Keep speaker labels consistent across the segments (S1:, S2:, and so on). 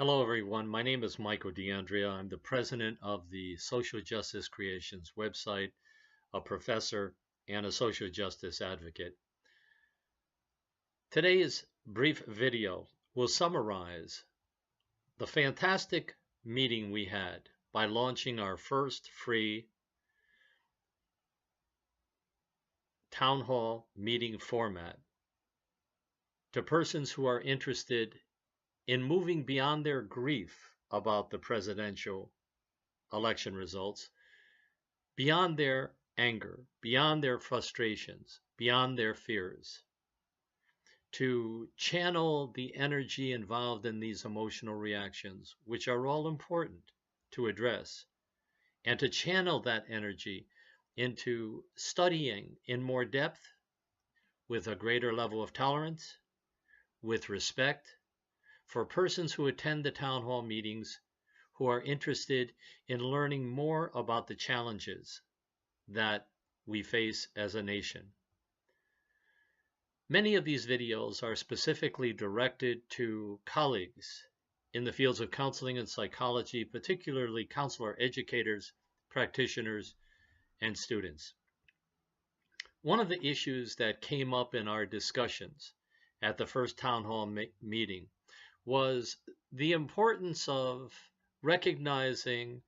S1: Hello, everyone. My name is Michael DeAndrea. I'm the president of the Social Justice Creations website, a professor, and a social justice advocate. Today's brief video will summarize the fantastic meeting we had by launching our first free town hall meeting format to persons who are interested in moving beyond their grief about the presidential election results, beyond their anger, beyond their frustrations, beyond their fears, to channel the energy involved in these emotional reactions, which are all important to address, and to channel that energy into studying in more depth with a greater level of tolerance, with respect for persons who attend the town hall meetings who are interested in learning more about the challenges that we face as a nation. Many of these videos are specifically directed to colleagues in the fields of counseling and psychology, particularly counselor educators, practitioners, and students. One of the issues that came up in our discussions at the first town hall meeting was the importance of recognizing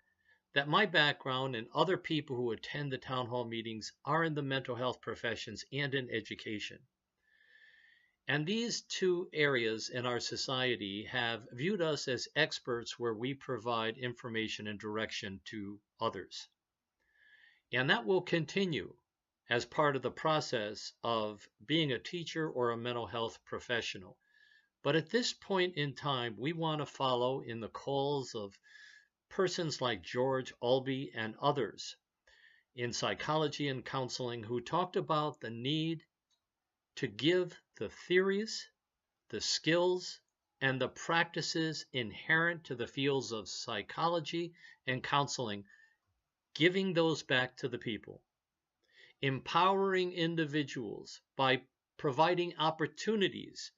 S1: that my background and other people who attend the town hall meetings are in the mental health professions and in education. And these two areas in our society have viewed us as experts where we provide information and direction to others. And that will continue as part of the process of being a teacher or a mental health professional. But at this point in time, we want to follow in the calls of persons like George Albee and others in psychology and counseling who talked about the need to give the theories, the skills, and the practices inherent to the fields of psychology and counseling, giving those back to the people, empowering individuals by providing opportunities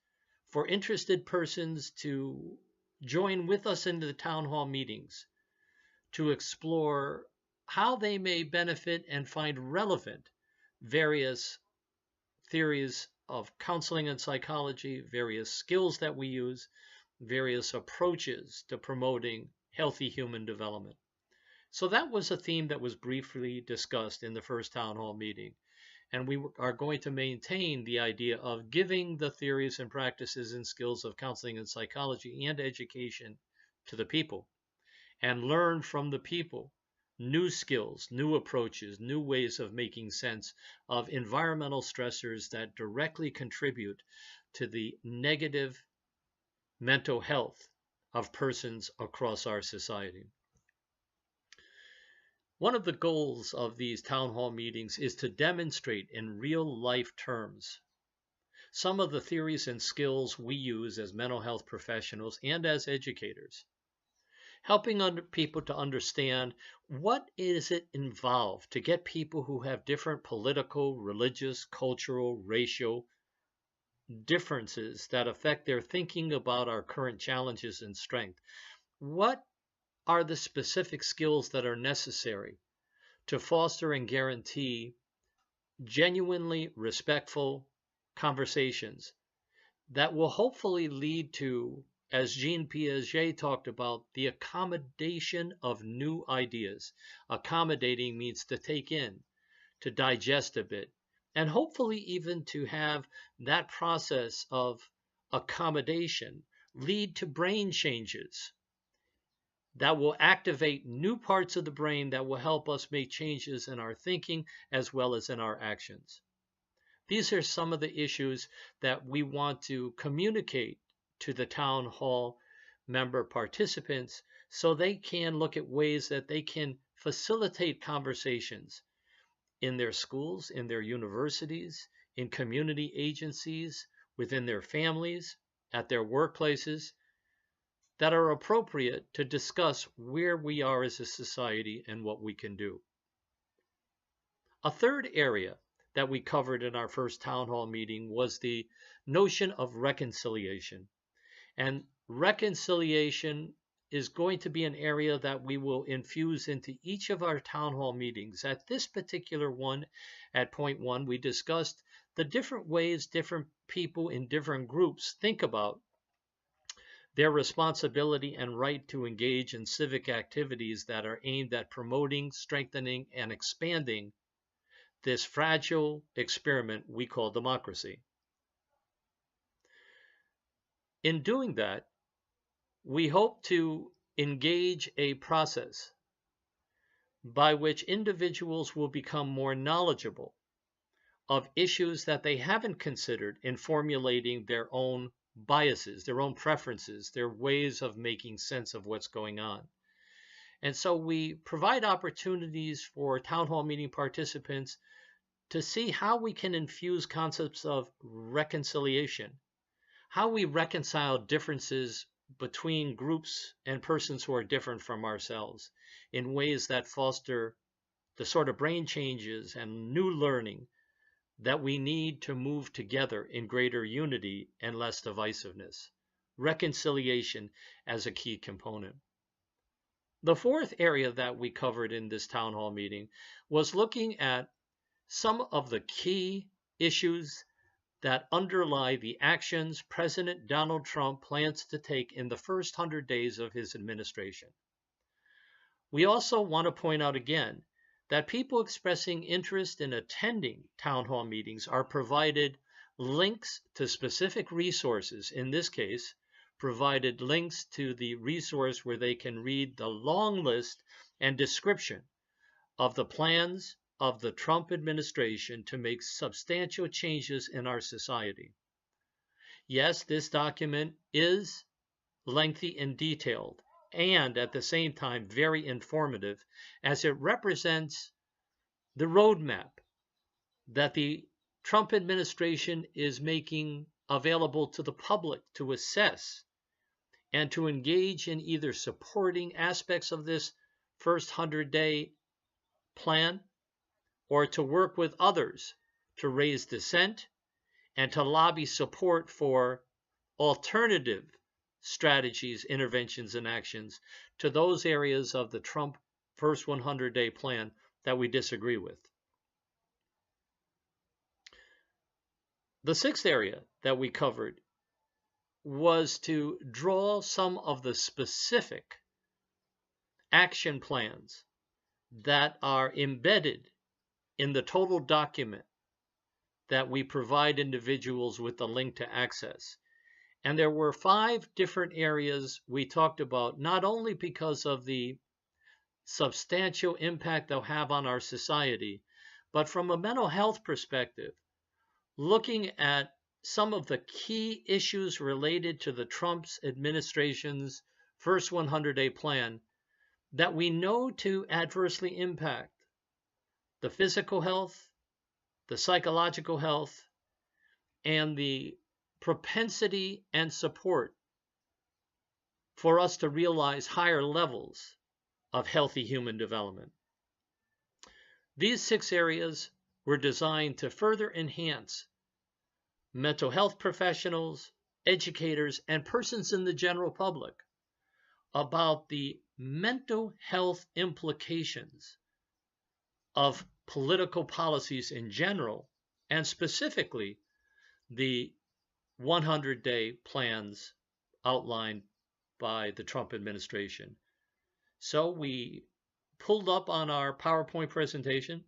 S1: for interested persons to join with us into the town hall meetings to explore how they may benefit and find relevant various theories of counseling and psychology, various skills that we use, various approaches to promoting healthy human development. So that was a theme that was briefly discussed in the first town hall meeting. And we are going to maintain the idea of giving the theories and practices and skills of counseling and psychology and education to the people and learn from the people new skills, new approaches, new ways of making sense of environmental stressors that directly contribute to the negative mental health of persons across our society. One of the goals of these town hall meetings is to demonstrate in real life terms some of the theories and skills we use as mental health professionals and as educators, helping people to understand what is it involved to get people who have different political, religious, cultural, racial differences that affect their thinking about our current challenges and strength. What are the specific skills that are necessary to foster and guarantee genuinely respectful conversations that will hopefully lead to, as Jean Piaget talked about, the accommodation of new ideas. Accommodating means to take in, to digest a bit, and hopefully even to have that process of accommodation lead to brain changes that will activate new parts of the brain that will help us make changes in our thinking as well as in our actions. These are some of the issues that we want to communicate to the town hall member participants so they can look at ways that they can facilitate conversations in their schools, in their universities, in community agencies, within their families, at their workplaces, that are appropriate to discuss where we are as a society and what we can do. A third area that we covered in our first town hall meeting was the notion of reconciliation. And reconciliation is going to be an area that we will infuse into each of our town hall meetings. At this particular one, at point one, we discussed the different ways different people in different groups think about their responsibility and right to engage in civic activities that are aimed at promoting, strengthening, and expanding this fragile experiment we call democracy. In doing that, we hope to engage a process by which individuals will become more knowledgeable of issues that they haven't considered in formulating their own biases, their own preferences, their ways of making sense of what's going on. And so we provide opportunities for town hall meeting participants to see how we can infuse concepts of reconciliation, how we reconcile differences between groups and persons who are different from ourselves in ways that foster the sort of brain changes and new learning that we need to move together in greater unity and less divisiveness. Reconciliation as a key component. The fourth area that we covered in this town hall meeting was looking at some of the key issues that underlie the actions President Donald Trump plans to take in the first 100 days of his administration. We also want to point out again that people expressing interest in attending town hall meetings are provided links to specific resources. In this case, provided links to the resource where they can read the long list and description of the plans of the Trump administration to make substantial changes in our society. Yes, this document is lengthy and detailed, and at the same time very informative, as it represents the roadmap that the Trump administration is making available to the public to assess and to engage in either supporting aspects of this first 100-day plan or to work with others to raise dissent and to lobby support for alternative strategies, interventions, and actions to those areas of the Trump first 100-day plan that we disagree with. The sixth area that we covered was to draw some of the specific action plans that are embedded in the total document that we provide individuals with the link to access. And there were 5 different areas we talked about, not only because of the substantial impact they'll have on our society, but from a mental health perspective, looking at some of the key issues related to the Trump's administration's first 100-day plan that we know to adversely impact the physical health, the psychological health, and the propensity and support for us to realize higher levels of healthy human development. These 6 areas were designed to further enhance mental health professionals, educators, and persons in the general public about the mental health implications of political policies in general, and specifically the 100-day plans outlined by the Trump administration. So we pulled up on our PowerPoint presentation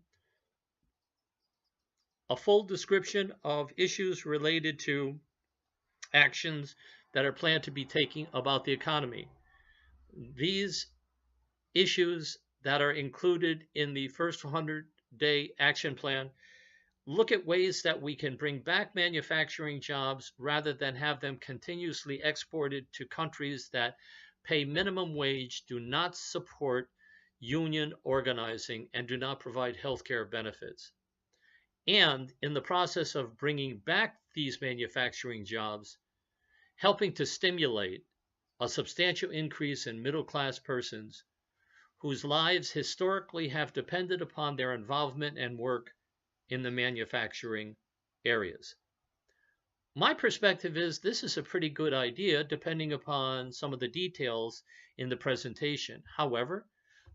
S1: a full description of issues related to actions that are planned to be taken about the economy. These issues that are included in the first 100-day action plan look at ways that we can bring back manufacturing jobs rather than have them continuously exported to countries that pay minimum wage, do not support union organizing, and do not provide health care benefits. And in the process of bringing back these manufacturing jobs, helping to stimulate a substantial increase in middle-class persons whose lives historically have depended upon their involvement and work in the manufacturing areas. my perspective is this is a pretty good idea depending upon some of the details in the presentation. However,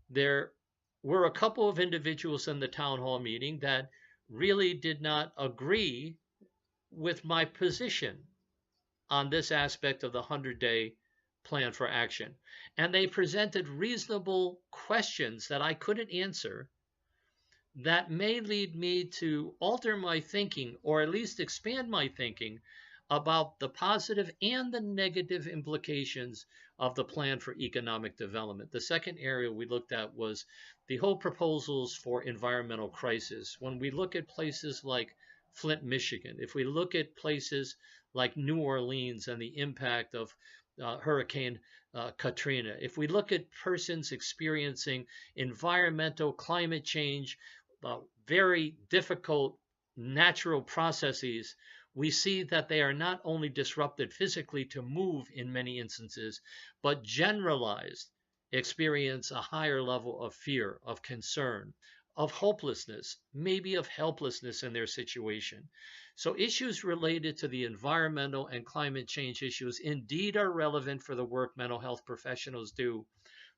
S1: there were a couple of individuals in the town hall meeting that really did not agree with my position on this aspect of the 100-day plan for action. And they presented reasonable questions that I couldn't answer that may lead me to alter my thinking, or at least expand my thinking, about the positive and the negative implications of the plan for economic development. The second area we looked at was the whole proposals for environmental crisis. When we look at places like Flint, Michigan, if we look at places like New Orleans and the impact of Hurricane Katrina, if we look at persons experiencing environmental climate change, very difficult natural processes, we see that they are not only disrupted physically to move in many instances, but generalized experience a higher level of fear, of concern, of hopelessness, maybe of helplessness in their situation. So issues related to the environmental and climate change issues indeed are relevant for the work mental health professionals do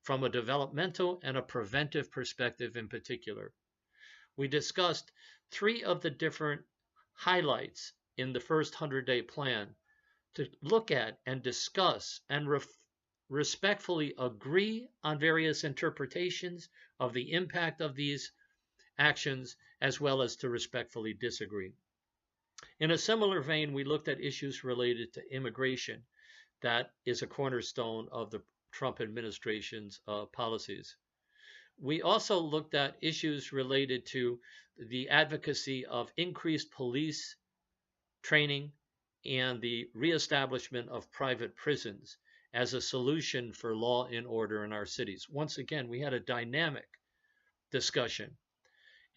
S1: from a developmental and a preventive perspective in particular. We discussed 3 of the different highlights in the first 100-day plan to look at and discuss and respectfully agree on various interpretations of the impact of these actions, as well as to respectfully disagree. In a similar vein, we looked at issues related to immigration. That is a cornerstone of the Trump administration's policies. We also looked at issues related to the advocacy of increased police training and the reestablishment of private prisons as a solution for law and order in our cities. Once again, we had a dynamic discussion.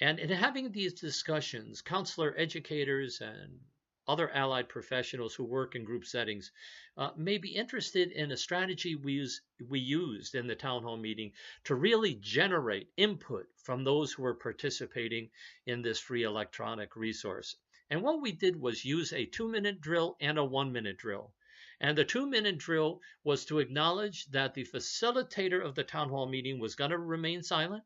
S1: And in having these discussions, counselor educators and other allied professionals who work in group settings may be interested in a strategy we used in the town hall meeting to really generate input from those who are participating in this free electronic resource. And what we did was use a 2-minute drill and a 1-minute drill. And the 2-minute drill was to acknowledge that the facilitator of the town hall meeting was going to remain silent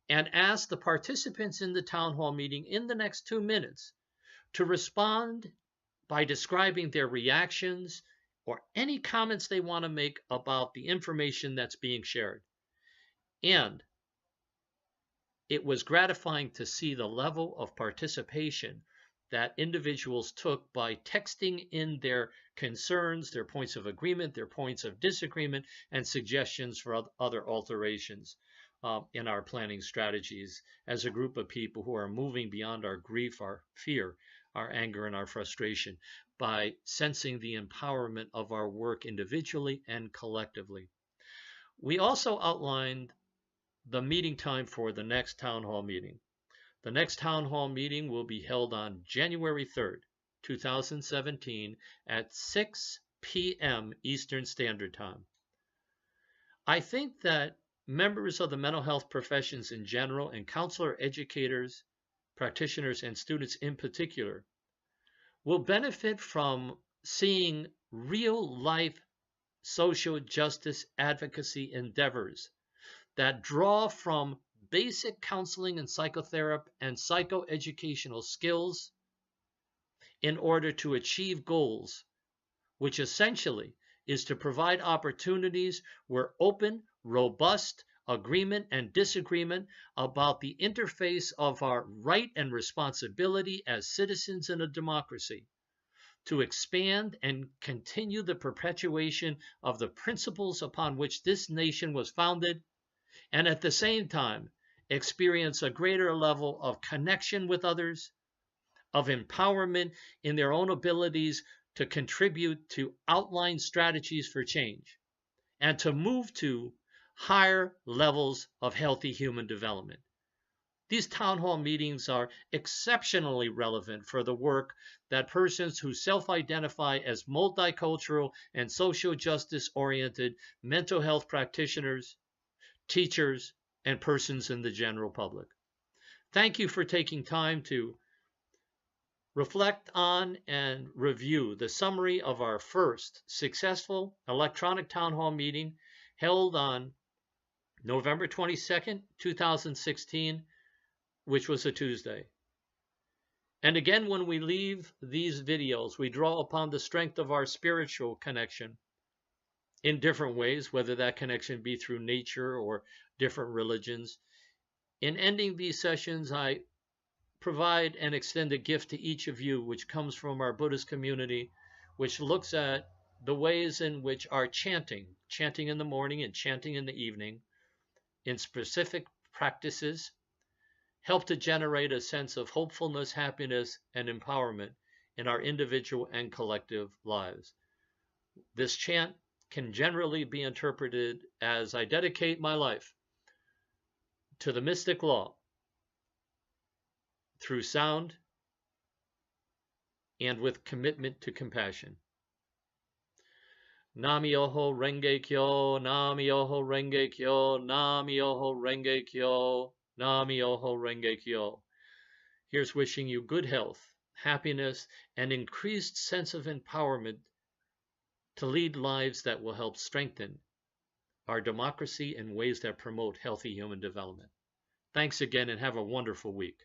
S1: and ask the participants in the town hall meeting in the next 2 minutes to respond by describing their reactions or any comments they want to make about the information that's being shared. And it was gratifying to see the level of participation that individuals took by texting in their concerns, their points of agreement, their points of disagreement, and suggestions for other alterations in our planning strategies as a group of people who are moving beyond our grief, our fear, our anger, and our frustration by sensing the empowerment of our work individually and collectively. We also outlined the meeting time for the next town hall meeting. The next town hall meeting will be held on January 3rd, 2017 at 6 p.m. Eastern Standard Time. I think that members of the mental health professions in general and counselor educators, practitioners, and students in particular will benefit from seeing real-life social justice advocacy endeavors that draw from basic counseling and psychotherapy and psychoeducational skills in order to achieve goals, which essentially is to provide opportunities where open, robust agreement and disagreement about the interface of our right and responsibility as citizens in a democracy to expand and continue the perpetuation of the principles upon which this nation was founded, and at the same time experience a greater level of connection with others, of empowerment in their own abilities to contribute to outline strategies for change, and to move to higher levels of healthy human development. These town hall meetings are exceptionally relevant for the work that persons who self-identify as multicultural and social justice-oriented mental health practitioners, teachers, and persons in the general public. Thank you for taking time to reflect on and review the summary of our first successful electronic town hall meeting held on November 22nd, 2016, which was a Tuesday. And again, when we leave these videos, we draw upon the strength of our spiritual connection in different ways, whether that connection be through nature or different religions. In ending these sessions, I provide and extend a gift to each of you, which comes from our Buddhist community, which looks at the ways in which our chanting in the morning and chanting in the evening, in specific practices, help to generate a sense of hopefulness, happiness, and empowerment in our individual and collective lives. This chant can generally be interpreted as, I dedicate my life to the mystic law through sound and with commitment to compassion. Nam-myoho Renge Kyo, Nam-myoho Renge Kyo, Nam-myoho Renge Kyo, Nam-myoho Renge Kyo. Here's wishing you good health, happiness, and increased sense of empowerment to lead lives that will help strengthen our democracy in ways that promote healthy human development. Thanks again and have a wonderful week.